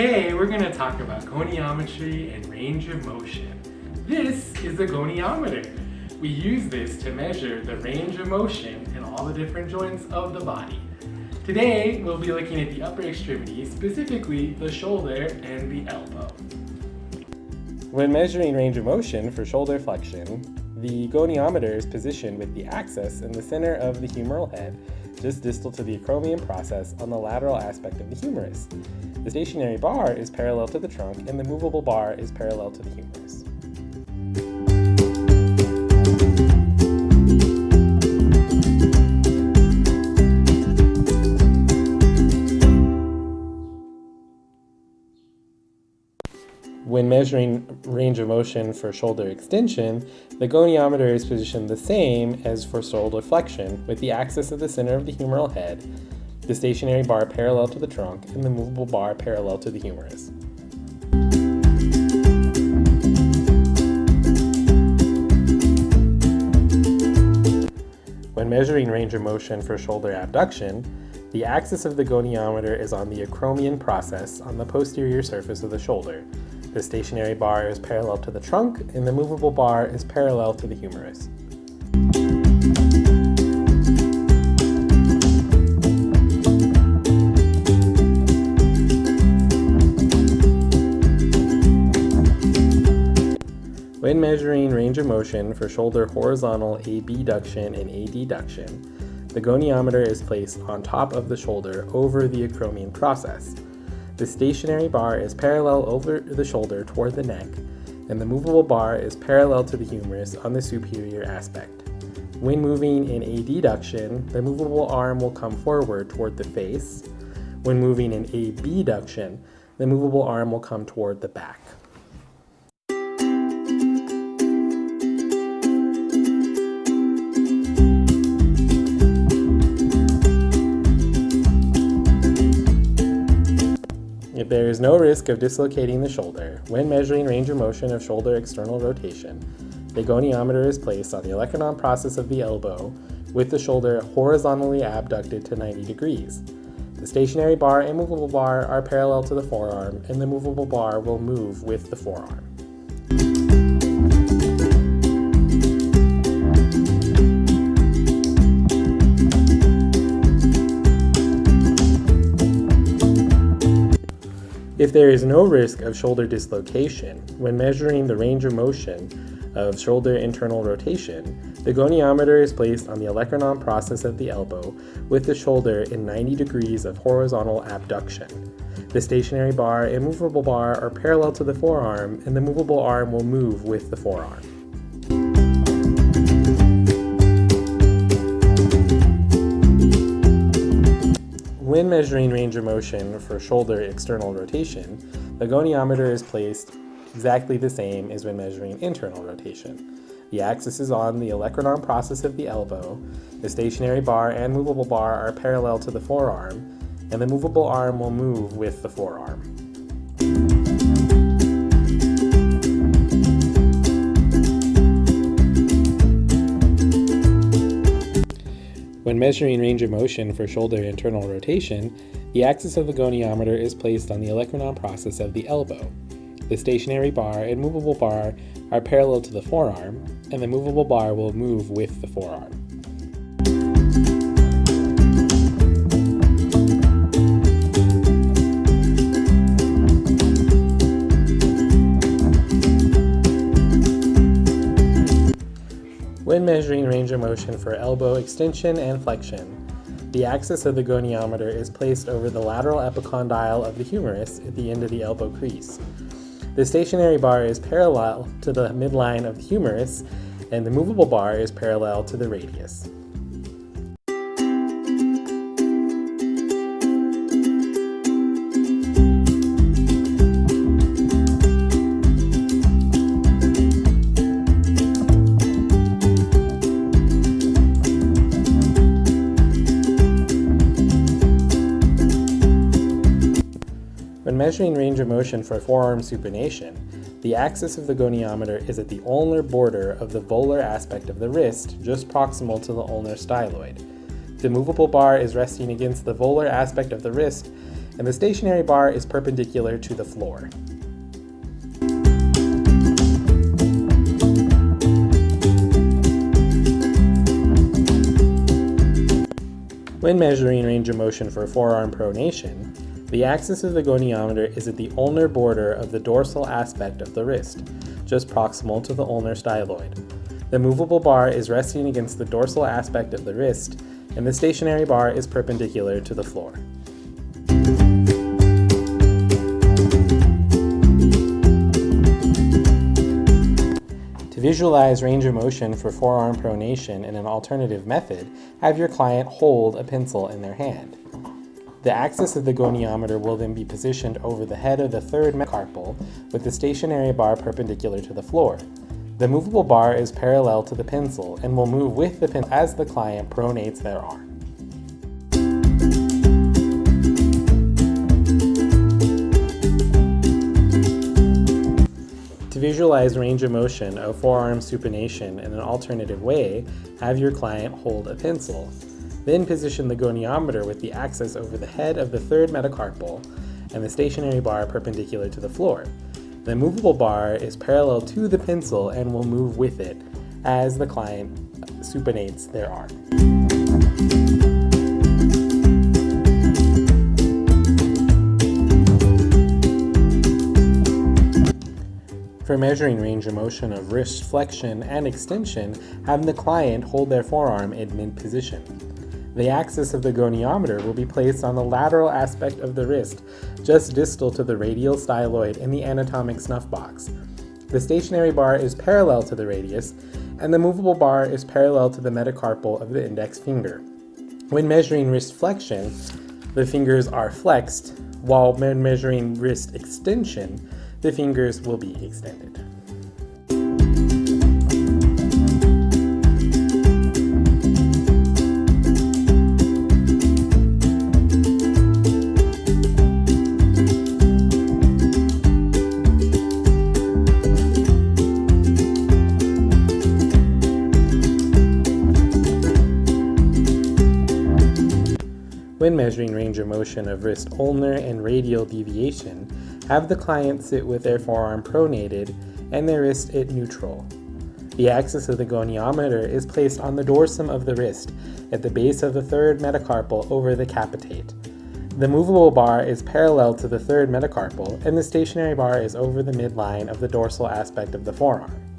Today we're going to talk about goniometry and range of motion. This is a goniometer. We use this to measure the range of motion in all the different joints of the body. Today we'll be looking at the upper extremities, specifically the shoulder and the elbow. When measuring range of motion for shoulder flexion, the goniometer is positioned with the axis in the center of the humeral head, just distal to the acromion process on the lateral aspect of the humerus. The stationary bar is parallel to the trunk and the movable bar is parallel to the humerus. When measuring range of motion for shoulder extension, the goniometer is positioned the same as for shoulder flexion, with the axis at the center of the humeral head, the stationary bar parallel to the trunk, and the movable bar parallel to the humerus. When measuring range of motion for shoulder abduction, the axis of the goniometer is on the acromion process on the posterior surface of the shoulder. The stationary bar is parallel to the trunk, and the movable bar is parallel to the humerus. When measuring range of motion for shoulder horizontal abduction and adduction, the goniometer is placed on top of the shoulder over the acromion process. The stationary bar is parallel over the shoulder toward the neck, and the movable bar is parallel to the humerus on the superior aspect. When moving in adduction, the movable arm will come forward toward the face. When moving in abduction, the movable arm will come toward the back. If there is no risk of dislocating the shoulder, when measuring range of motion of shoulder external rotation, the goniometer is placed on the olecranon process of the elbow with the shoulder horizontally abducted to 90 degrees. The stationary bar and movable bar are parallel to the forearm, and the movable bar will move with the forearm. If there is no risk of shoulder dislocation, when measuring the range of motion of shoulder internal rotation, the goniometer is placed on the olecranon process of the elbow with the shoulder in 90 degrees of horizontal abduction. The stationary bar and movable bar are parallel to the forearm, and the movable arm will move with the forearm. When measuring range of motion for shoulder external rotation, the goniometer is placed exactly the same as when measuring internal rotation. The axis is on the olecranon process of the elbow, the stationary bar and movable bar are parallel to the forearm, and the movable arm will move with the forearm. When measuring range of motion for shoulder internal rotation, the axis of the goniometer is placed on the olecranon process of the elbow. The stationary bar and movable bar are parallel to the forearm, and the movable bar will move with the forearm. When measuring range of motion for elbow extension and flexion, the axis of the goniometer is placed over the lateral epicondyle of the humerus at the end of the elbow crease. The stationary bar is parallel to the midline of the humerus, and the movable bar is parallel to the radius. When measuring range of motion for forearm supination, the axis of the goniometer is at the ulnar border of the volar aspect of the wrist, just proximal to the ulnar styloid. The movable bar is resting against the volar aspect of the wrist, and the stationary bar is perpendicular to the floor. When measuring range of motion for forearm pronation, the axis of the goniometer is at the ulnar border of the dorsal aspect of the wrist, just proximal to the ulnar styloid. The movable bar is resting against the dorsal aspect of the wrist, and the stationary bar is perpendicular to the floor. To visualize range of motion for forearm pronation in an alternative method, have your client hold a pencil in their hand. The axis of the goniometer will then be positioned over the head of the third metacarpal with the stationary bar perpendicular to the floor. The movable bar is parallel to the pencil and will move with the pencil as the client pronates their arm. To visualize range of motion of forearm supination in an alternative way, have your client hold a pencil. Then position the goniometer with the axis over the head of the third metacarpal and the stationary bar perpendicular to the floor. The movable bar is parallel to the pencil and will move with it as the client supinates their arm. For measuring range of motion of wrist flexion and extension, have the client hold their forearm in mid-position. The axis of the goniometer will be placed on the lateral aspect of the wrist, just distal to the radial styloid in the anatomic snuff box. The stationary bar is parallel to the radius, and the movable bar is parallel to the metacarpal of the index finger. When measuring wrist flexion, the fingers are flexed, while when measuring wrist extension, the fingers will be extended. When measuring range of motion of wrist ulnar and radial deviation, have the client sit with their forearm pronated and their wrist at neutral. The axis of the goniometer is placed on the dorsum of the wrist at the base of the third metacarpal over the capitate. The movable bar is parallel to the third metacarpal and the stationary bar is over the midline of the dorsal aspect of the forearm.